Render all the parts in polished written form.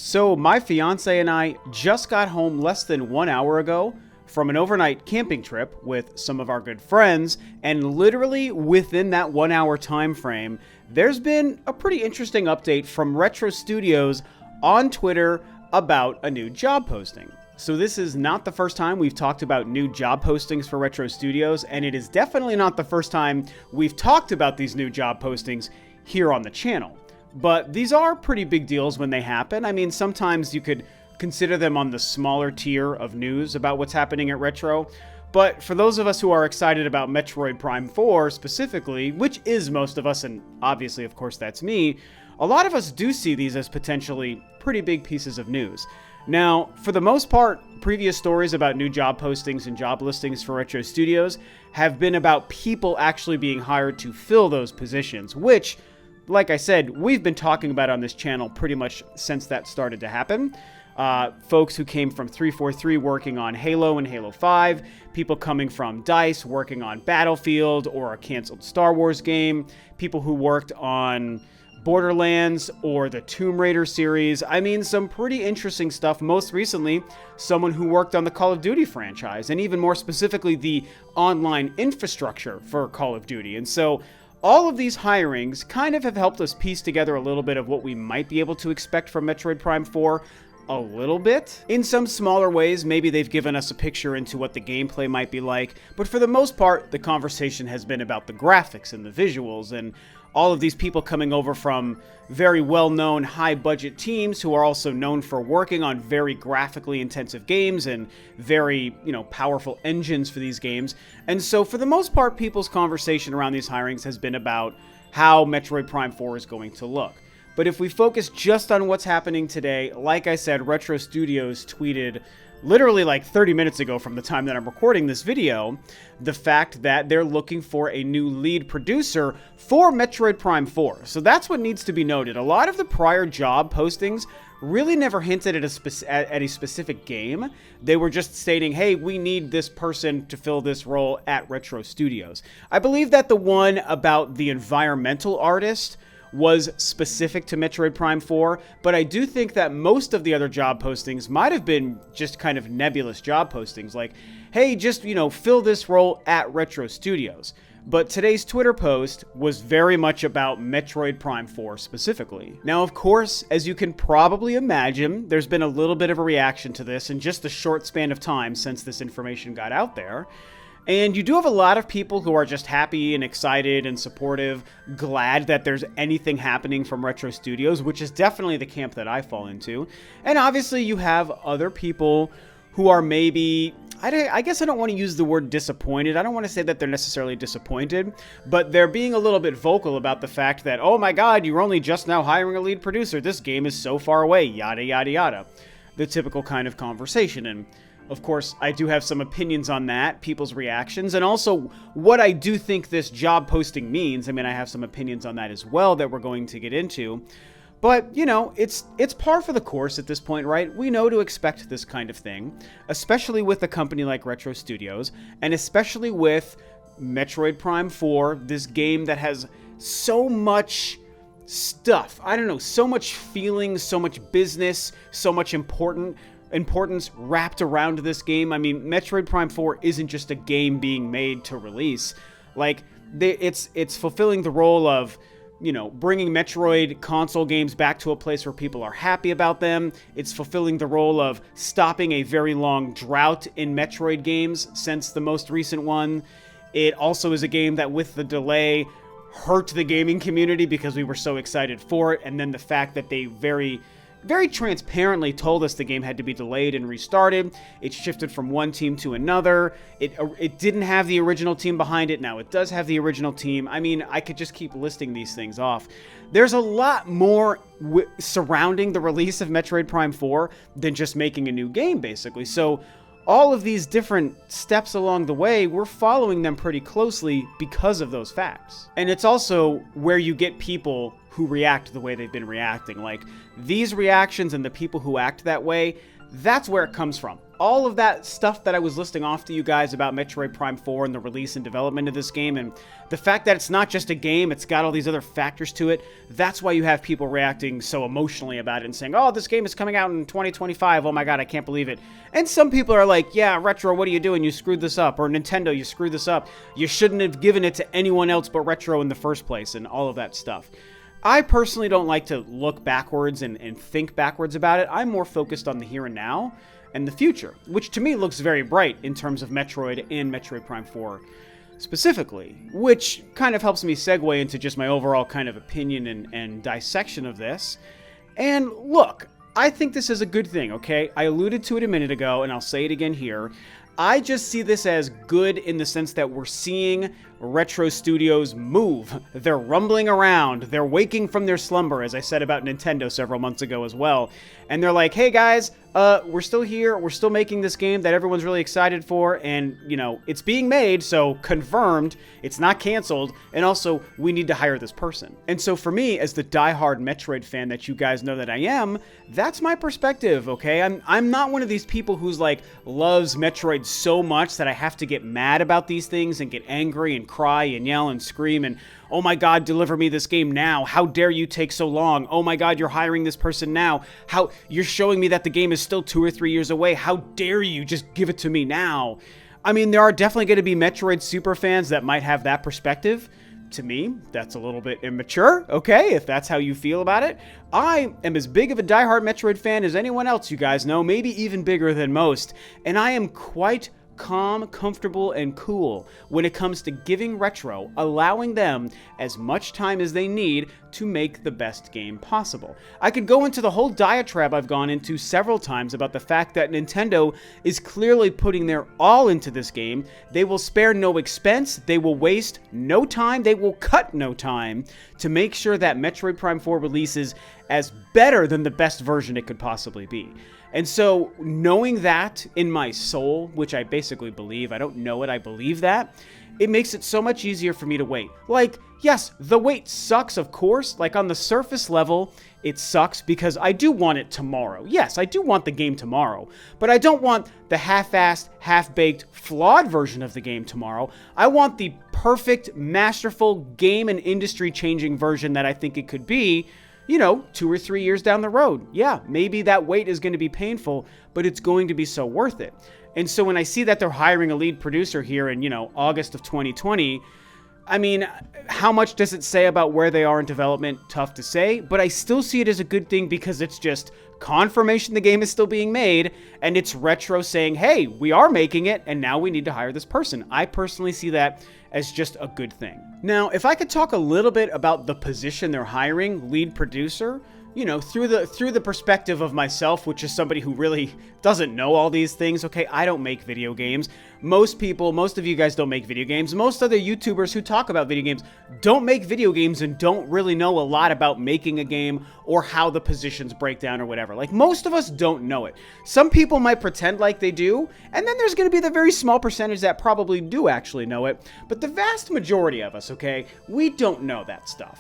So my fiance and I just got home less than 1 hour ago from an overnight camping trip with some of our good friends, and literally within that 1 hour time frame, there's been a pretty interesting update from Retro Studios on Twitter about a new job posting. So this is not the first time we've talked about new job postings for Retro Studios, and it is definitely not the first time we've talked about these new job postings here on the channel. But these are pretty big deals when they happen. I mean, sometimes you could consider them on the smaller tier of news about what's happening at Retro. But for those of us who are excited about Metroid Prime 4 specifically, which is most of us, and obviously, of course, that's me, a lot of us do see these as potentially pretty big pieces of news. Now, for the most part, previous stories about new job postings and job listings for Retro Studios have been about people actually being hired to fill those positions, which, like I said, we've been talking about on this channel pretty much since that started to happen. Folks who came from 343 working on Halo and Halo 5, people coming from DICE working on Battlefield or a canceled Star Wars game, people who worked on Borderlands or the Tomb Raider series. I mean, some pretty interesting stuff. Most recently, someone who worked on the Call of Duty franchise, and even more specifically, the online infrastructure for Call of Duty. And so all of these hirings kind of have helped us piece together a little bit of what we might be able to expect from Metroid Prime 4. A little bit. In some smaller ways, maybe they've given us a picture into what the gameplay might be like, but for the most part, the conversation has been about the graphics and the visuals, and all of these people coming over from very well-known high-budget teams who are also known for working on very graphically intensive games and very, powerful engines for these games. And so for the most part, people's conversation around these hirings has been about how Metroid Prime 4 is going to look. But if we focus just on what's happening today, like I said, Retro Studios tweeted literally like 30 minutes ago from the time that I'm recording this video, the fact that they're looking for a new lead producer for Metroid Prime 4. So that's what needs to be noted. A lot of the prior job postings really never hinted at a specific game. They were just stating, hey, we need this person to fill this role at Retro Studios. I believe that the one about the environmental artist was specific to Metroid Prime 4, but I do think that most of the other job postings might have been just kind of nebulous job postings, like, hey, just, fill this role at Retro Studios. But today's Twitter post was very much about Metroid Prime 4 specifically. Now, of course, as you can probably imagine, there's been a little bit of a reaction to this in just a short span of time since this information got out there. And you do have a lot of people who are just happy and excited and supportive, glad that there's anything happening from Retro Studios, which is definitely the camp that I fall into. And obviously you have other people who are maybe, I guess I don't want to use the word disappointed. I don't want to say that they're necessarily disappointed, but they're being a little bit vocal about the fact that, oh my god, you're only just now hiring a lead producer. This game is so far away, yada, yada, yada. The typical kind of conversation. And of course, I do have some opinions on that, people's reactions, and also what I do think this job posting means. I mean, I have some opinions on that as well that we're going to get into. But, it's par for the course at this point, right? We know to expect this kind of thing, especially with a company like Retro Studios, and especially with Metroid Prime 4, this game that has so much stuff. I don't know, so much feeling, so much business, so much importance wrapped around this game. I mean, Metroid Prime 4 isn't just a game being made to release. Like, it's fulfilling the role of, bringing Metroid console games back to a place where people are happy about them. It's fulfilling the role of stopping a very long drought in Metroid games since the most recent one. It also is a game that, with the delay, hurt the gaming community because we were so excited for it, and then the fact that they very transparently told us the game had to be delayed and restarted. It shifted from one team to another. It didn't have the original team behind it. Now it does have the original team. I mean, I could just keep listing these things off. There's a lot more surrounding the release of Metroid Prime 4 than just making a new game, basically. So all of these different steps along the way, we're following them pretty closely because of those facts. And it's also where you get people who react the way they've been reacting. Like, these reactions and the people who act that way, that's where it comes from. All of that stuff that I was listing off to you guys about Metroid Prime 4 and the release and development of this game, and the fact that it's not just a game, it's got all these other factors to it, that's why you have people reacting so emotionally about it and saying, oh, this game is coming out in 2025, oh my god, I can't believe it. And some people are like, yeah, Retro, what are you doing? You screwed this up. Or Nintendo, you screwed this up. You shouldn't have given it to anyone else but Retro in the first place, and all of that stuff. I personally don't like to look backwards and think backwards about it. I'm more focused on the here and now and the future, which to me looks very bright in terms of Metroid and Metroid Prime 4 specifically, which kind of helps me segue into just my overall kind of opinion and dissection of this. And look, I think this is a good thing, okay? I alluded to it a minute ago, and I'll say it again here. I just see this as good in the sense that we're seeing Retro Studios move. They're rumbling around. They're waking from their slumber, as I said about Nintendo several months ago as well. And they're like, hey guys, we're still here. We're still making this game that everyone's really excited for. And, you know, it's being made, so confirmed. It's not canceled. And also, we need to hire this person. And so for me, as the diehard Metroid fan that you guys know that I am, that's my perspective, okay? I'm not one of these people who's like, loves Metroid so much that I have to get mad about these things and get angry and cry and yell and scream and, oh my god, deliver me this game now. How dare you take so long? Oh my god, you're hiring this person now. How you're showing me that the game is still 2 or 3 years away. How dare you just give it to me now? I mean, there are definitely going to be Metroid super fans that might have that perspective. To me, that's a little bit immature, okay, if that's how you feel about it. I am as big of a diehard Metroid fan as anyone else you guys know, maybe even bigger than most, and I am quite calm, comfortable, and cool when it comes to giving Retro, allowing them as much time as they need to make the best game possible. I could go into the whole diatribe I've gone into several times about the fact that Nintendo is clearly putting their all into this game. They will spare no expense, they will waste no time, they will cut no time to make sure that Metroid Prime 4 releases as better than the best version it could possibly be. And so, knowing that in my soul, which I basically believe, I don't know it, I believe that, it makes it so much easier for me to wait. Like, yes, the wait sucks, of course. Like, on the surface level, it sucks because I do want it tomorrow. Yes, I do want the game tomorrow, but I don't want the half-assed, half-baked, flawed version of the game tomorrow. I want the perfect, masterful, game and industry-changing version that I think it could be, you know, 2 or 3 years down the road. Yeah, maybe that wait is going to be painful, but it's going to be so worth it. And so when I see that they're hiring a lead producer here in, you know, August of 2020, I mean, how much does it say about where they are in development? Tough to say, but I still see it as a good thing because it's just confirmation the game is still being made, and it's Retro saying, hey, we are making it, and now we need to hire this person. I personally see that as just a good thing. Now, if I could talk a little bit about the position they're hiring, lead producer, you know, through the perspective of myself, which is somebody who really doesn't know all these things. Okay, I don't make video games. Most of you guys don't make video games. Most other YouTubers who talk about video games don't make video games and don't really know a lot about making a game or how the positions break down or whatever. Like, most of us don't know it. Some people might pretend like they do, and then there's going to be the very small percentage that probably do actually know it. But the vast majority of us, okay, we don't know that stuff.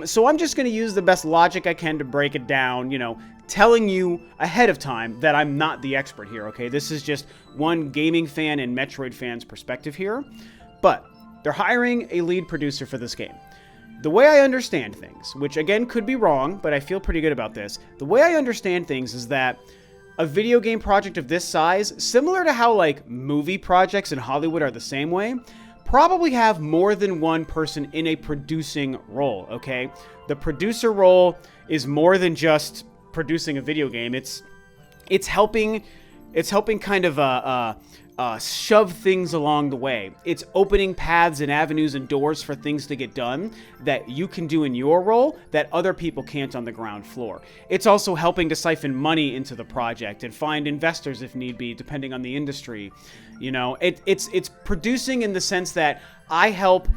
So I'm just going to use the best logic I can to break it down, you know, telling you ahead of time that I'm not the expert here, okay? This is just one gaming fan and Metroid fan's perspective here. But they're hiring a lead producer for this game. The way I understand things, which again could be wrong, but I feel pretty good about this. The way I understand things is that a video game project of this size, similar to how like movie projects in Hollywood are the same way, probably have more than one person in a producing role, okay? The producer role is more than just producing a video game. It's helping kind of shove things along the way. It's opening paths and avenues and doors for things to get done that you can do in your role that other people can't on the ground floor. It's also helping to siphon money into the project and find investors if need be, depending on the industry. You know, it's producing in the sense that I help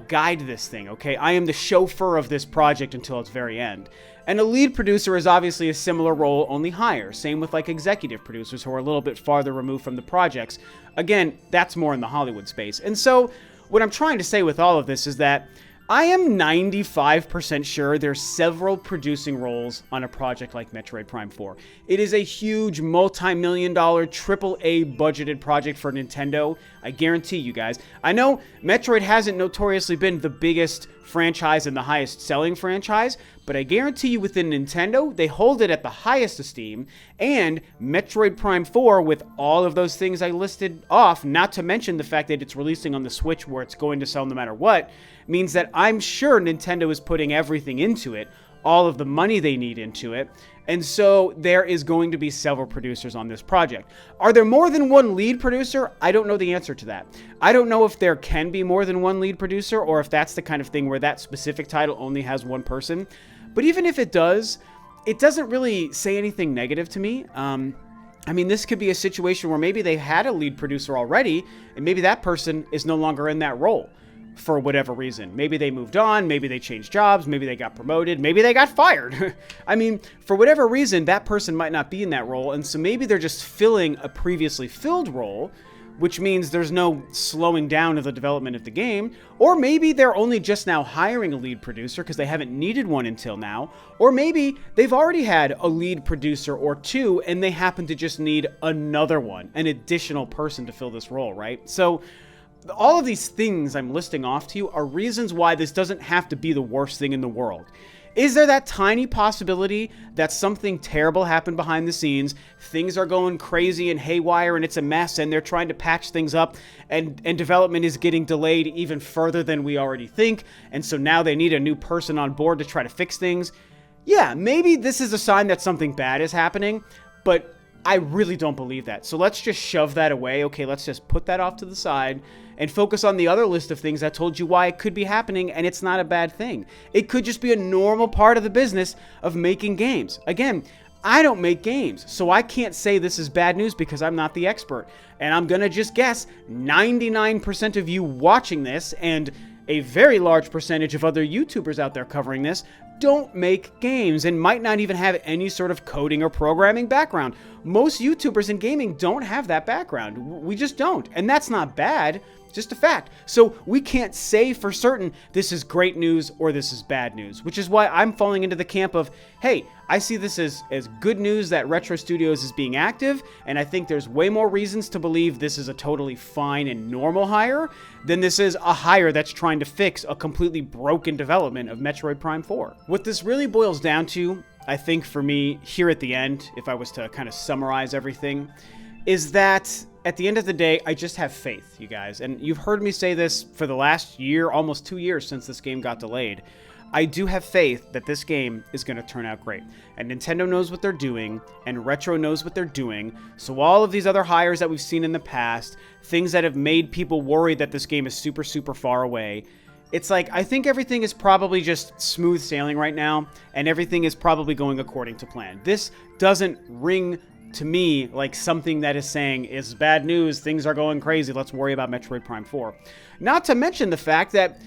guide this thing, okay? I am the chauffeur of this project until its very end. And a lead producer is obviously a similar role, only higher. Same with like executive producers who are a little bit farther removed from the projects. Again, that's more in the Hollywood space. And so what I'm trying to say with all of this is that I am 95% sure there's several producing roles on a project like Metroid Prime 4. It is a huge multi-million dollar AAA budgeted project for Nintendo. I guarantee you guys. I know Metroid hasn't notoriously been the biggest franchise and the highest selling franchise, but I guarantee you within Nintendo, they hold it at the highest esteem, and Metroid Prime 4, with all of those things I listed off, not to mention the fact that it's releasing on the Switch where it's going to sell no matter what, means that I'm sure Nintendo is putting everything into it, all of the money they need into it, and so there is going to be several producers on this project. Are there more than one lead producer? I don't know the answer to that. I don't know if there can be more than one lead producer, or if that's the kind of thing where that specific title only has one person. But even if it does, it doesn't really say anything negative to me. I mean, this could be a situation where maybe they had a lead producer already, and maybe that person is no longer in that role for whatever reason. Maybe they moved on, maybe they changed jobs, maybe they got promoted, maybe they got fired. I mean, for whatever reason, that person might not be in that role, and so maybe they're just filling a previously filled role, which means there's no slowing down of the development of the game. Or maybe they're only just now hiring a lead producer because they haven't needed one until now. Or maybe they've already had a lead producer or two and they happen to just need another one, an additional person to fill this role, right? So all of these things I'm listing off to you are reasons why this doesn't have to be the worst thing in the world. Is there that tiny possibility that something terrible happened behind the scenes, things are going crazy and haywire and it's a mess and they're trying to patch things up and development is getting delayed even further than we already think, and so now they need a new person on board to try to fix things? Yeah, maybe this is a sign that something bad is happening, but I really don't believe that. So let's just shove that away. Okay, let's just put that off to the side and focus on the other list of things I told you why it could be happening, and it's not a bad thing. It could just be a normal part of the business of making games. Again, I don't make games, so I can't say this is bad news because I'm not the expert. And I'm gonna just guess 99% of you watching this and a very large percentage of other YouTubers out there covering this don't make games and might not even have any sort of coding or programming background. Most YouTubers in gaming don't have that background. We just don't. And that's not bad, just a fact. So we can't say for certain this is great news or this is bad news, which is why I'm falling into the camp of, hey, I see this as good news that Retro Studios is being active, and I think there's way more reasons to believe this is a totally fine and normal hire than this is a hire that's trying to fix a completely broken development of Metroid Prime 4. What this really boils down to, I think for me, here at the end, if I was to kind of summarize everything, is that at the end of the day, I just have faith, you guys. And you've heard me say this for the last year, almost 2 years since this game got delayed. I do have faith that this game is going to turn out great. And Nintendo knows what they're doing, and Retro knows what they're doing. So all of these other hires that we've seen in the past, things that have made people worry that this game is super, super far away, it's like, I think everything is probably just smooth sailing right now, and everything is probably going according to plan. This doesn't ring to me like something that is saying, it's bad news, things are going crazy, let's worry about Metroid Prime 4. Not to mention the fact that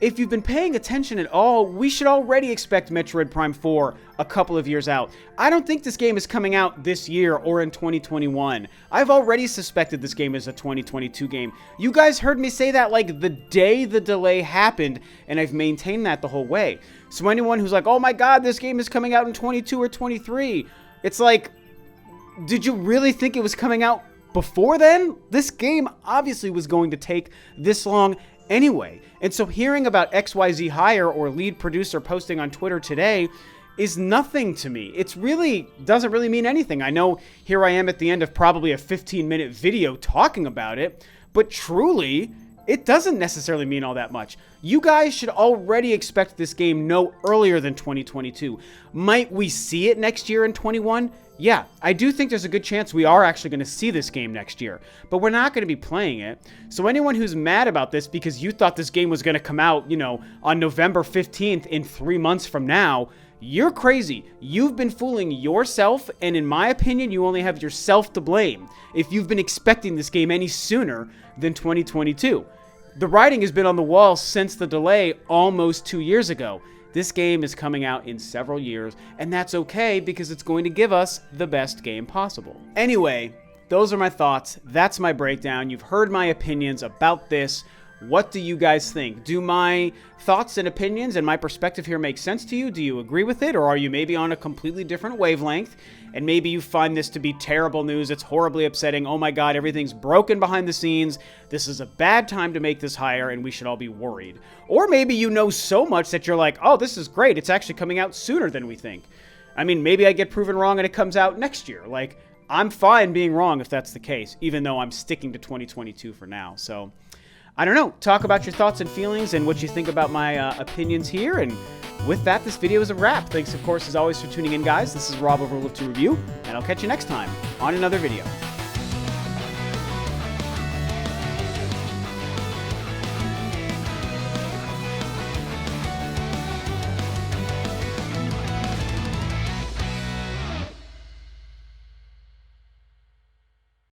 if you've been paying attention at all, we should already expect Metroid Prime 4 a couple of years out. I don't think this game is coming out this year or in 2021. I've already suspected this game is a 2022 game. You guys heard me say that like the day the delay happened, and I've maintained that the whole way. So anyone who's like, oh my god, this game is coming out in 22 or 23, it's like, did you really think it was coming out before then? This game obviously was going to take this long anyway. And so hearing about XYZ hire or lead producer posting on Twitter today is nothing to me. It's really doesn't really mean anything. I know here I am at the end of probably a 15-minute video talking about it, but truly, it doesn't necessarily mean all that much. You guys should already expect this game no earlier than 2022. Might we see it next year in 21? Yeah, I do think there's a good chance we are actually going to see this game next year, but we're not going to be playing it. So anyone who's mad about this because you thought this game was going to come out, you know, on November 15th in 3 months from now, you're crazy. You've been fooling yourself, and in my opinion, you only have yourself to blame if you've been expecting this game any sooner than 2022. The writing has been on the wall since the delay almost 2 years ago. This game is coming out in several years, and that's okay because it's going to give us the best game possible. Anyway, those are my thoughts. That's my breakdown. You've heard my opinions about this. What do you guys think? Do my thoughts and opinions and my perspective here make sense to you? Do you agree with it? Or are you maybe on a completely different wavelength? And maybe you find this to be terrible news. It's horribly upsetting. Oh my God, everything's broken behind the scenes. This is a bad time to make this hire and we should all be worried. Or maybe you know so much that you're like, oh, this is great. It's actually coming out sooner than we think. I mean, maybe I get proven wrong and it comes out next year. Like, I'm fine being wrong if that's the case, even though I'm sticking to 2022 for now. So, I don't know. Talk about your thoughts and feelings and what you think about my opinions here. And with that, this video is a wrap. Thanks, of course, as always, for tuning in, guys. This is Rob of Rule of Two Review, and I'll catch you next time on another video.